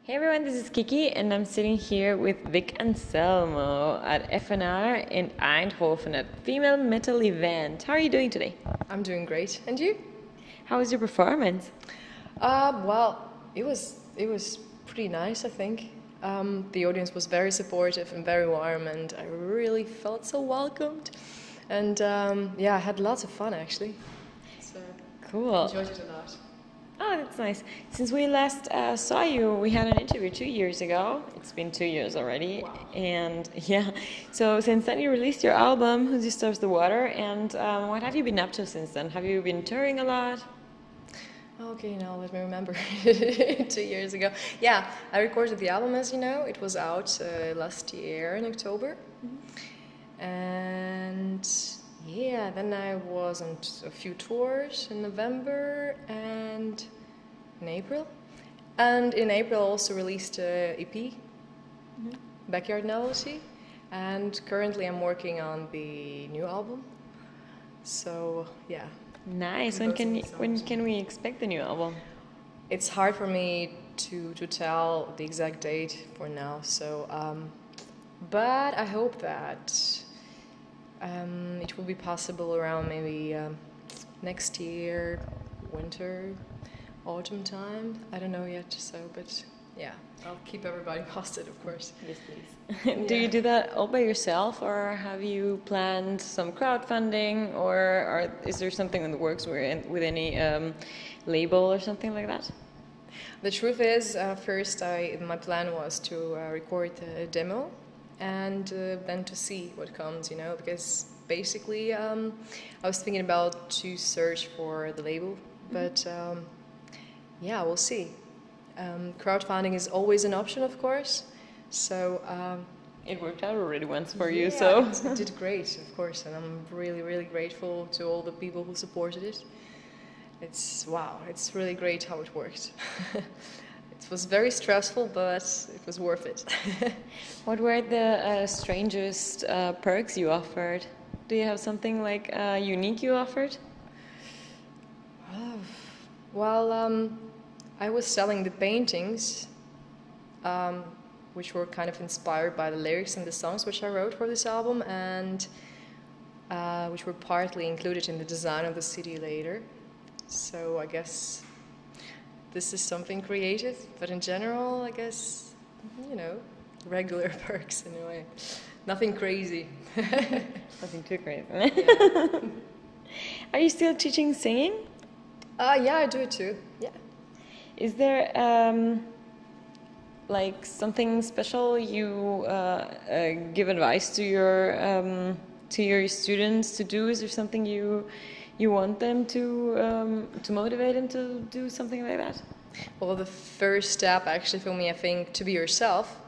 Hey everyone, this is Kiki and I'm sitting here with Vic Anselmo at FNR in Eindhoven at Female Metal event. How are you doing today? I'm doing great. And you? How was your performance? Well, it was pretty nice, I think. The audience was very supportive and very warm, and I really felt so welcomed. And yeah, I had lots of fun actually. So Cool. enjoyed it a lot. Oh, that's nice. Since we last saw you, we had an interview 2 years ago. It's been 2 years already. Wow. And yeah, so since then you released your album, Who Disturbs the Water, and what have you been up to since then? Have you been touring a lot? Okay, now let me remember. 2 years ago. Yeah, I recorded the album, as you know. It was out last year in October. And yeah, then I was on a few tours in November and in April. And in April I also released an EP, Backyard Novelty. And currently I'm working on the new album. So yeah. Nice. When can we expect the new album? It's hard for me to tell the exact date for now. So, but I hope that it will be possible around maybe next year, winter, autumn time. I don't know yet. So, but yeah, I'll keep everybody posted, of course. Yes, please. Do you do that all by yourself, or have you planned some crowdfunding, or is there something in the works with any label or something like that? The truth is, first my plan was to record a demo and then to see what comes, because basically I was thinking about to search for the label, but yeah, we'll see. Crowdfunding is always an option, of course, so it worked out already once for you, yeah, so it did great, of course, and I'm really, really grateful to all the people who supported it. It's really great how it worked. It was very stressful, but it was worth it. What were the strangest perks you offered? Do you have something like unique you offered? Well, I was selling the paintings, which were kind of inspired by the lyrics and the songs which I wrote for this album, and which were partly included in the design of the city later. So I guess this is something creative, but in general, I guess, regular perks in a way. Nothing crazy. Nothing too crazy. Yeah. Are you still teaching singing? Yeah, I do it too. Yeah. Is there like something special you give advice to your students to do? Is there something you want them to motivate them to do something like that? Well, the first step actually for me, I think, to be yourself,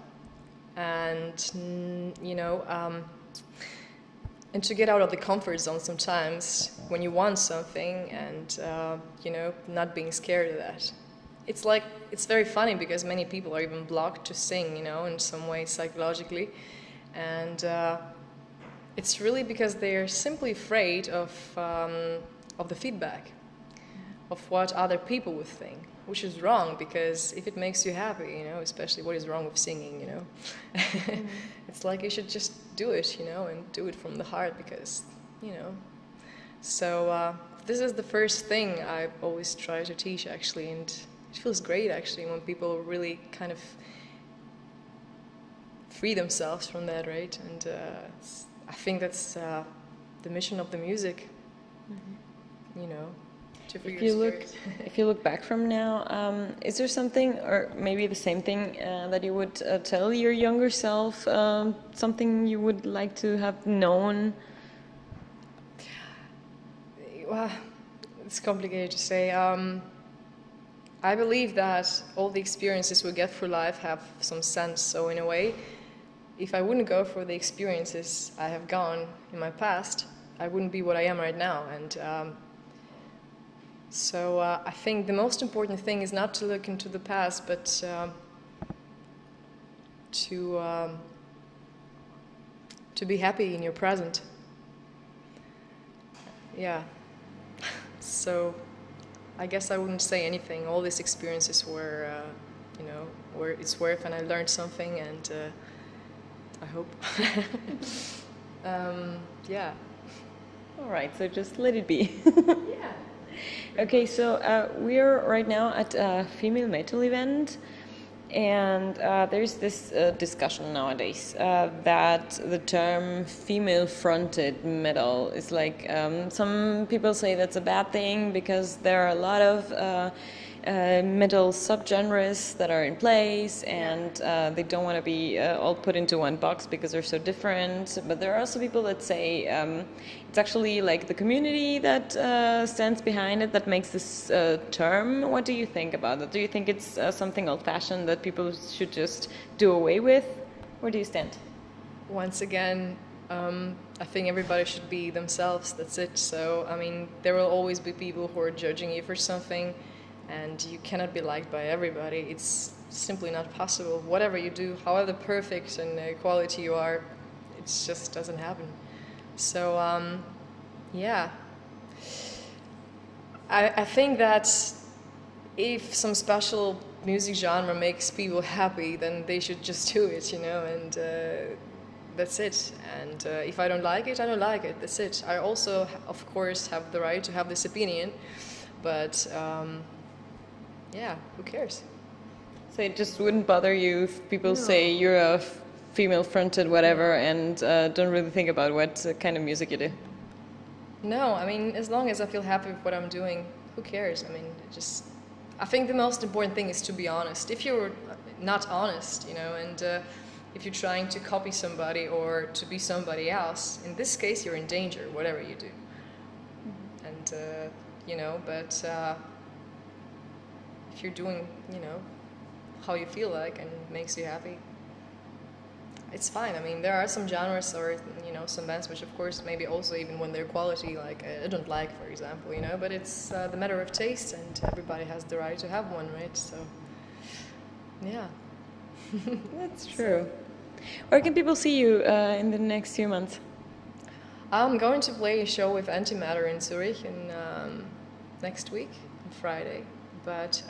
and and to get out of the comfort zone sometimes when you want something, and not being scared of that. It's very funny because many people are even blocked to sing, in some way psychologically, and it's really because they're simply afraid of the feedback, of what other people would think, which is wrong, because if it makes you happy, especially what is wrong with singing, It's like you should just do it, and do it from the heart, because, So this is the first thing I always try to teach, actually, and it feels great, actually, when people really kind of free themselves from that, right? And I think that's the mission of the music, to free your spirit. If you look back from now, is there something, or maybe the same thing, that you would tell your younger self, something you would like to have known? Well, it's complicated to say. I believe that all the experiences we get through life have some sense, so in a way, if I wouldn't go for the experiences I have gone in my past, I wouldn't be what I am right now. And so I think the most important thing is not to look into the past, but to be happy in your present. Yeah. So I guess I wouldn't say anything. All these experiences were it's worth, and I learned something, and I hope. Yeah. All right, so just let it be. Yeah. Okay, so we're right now at a female metal event, and there's this discussion nowadays that the term female-fronted metal is like, some people say that's a bad thing because there are a lot of metal subgenres that are in place, and they don't want to be all put into one box because they're so different. But there are also people that say it's actually like the community that stands behind it that makes this term. What do you think about that? Do you think it's something old-fashioned that people should just do away with? Where do you stand? Once again, I think everybody should be themselves. That's it. So, I mean, there will always be people who are judging you for something, and you cannot be liked by everybody. It's simply not possible. Whatever you do, however perfect and quality you are, it just doesn't happen. So, yeah. I think that if some special music genre makes people happy, then they should just do it, and that's it. And if I don't like it, I don't like it. That's it. I also, of course, have the right to have this opinion, but yeah, who cares? So it just wouldn't bother you if people say you're a female-fronted whatever and don't really think about what kind of music you do? No, I mean, as long as I feel happy with what I'm doing, who cares? I mean, I think the most important thing is to be honest. If you're not honest, and if you're trying to copy somebody or to be somebody else, in this case, you're in danger, whatever you do. And, but if you're doing, how you feel like and it makes you happy, it's fine. I mean, there are some genres or, some bands which, of course, maybe also even when they're quality, like I don't like, for example, but it's the matter of taste, and everybody has the right to have one, right? So, yeah. That's true. Where can people see you in the next few months? I'm going to play a show with Antimatter in Zurich next week, on Friday. But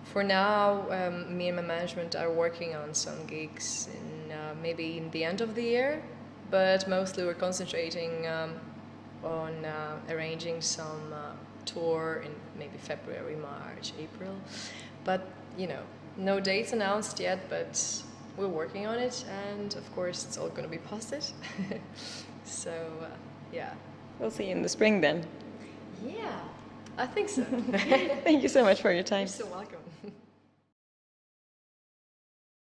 for now, me and my management are working on some gigs maybe in the end of the year, but mostly we're concentrating on arranging some tour in maybe February, March, April. But, no dates announced yet, but we're working on it, and of course it's all going to be posted. So, yeah. We'll see you in the spring then. Yeah, I think so. Thank you so much for your time. You're so welcome.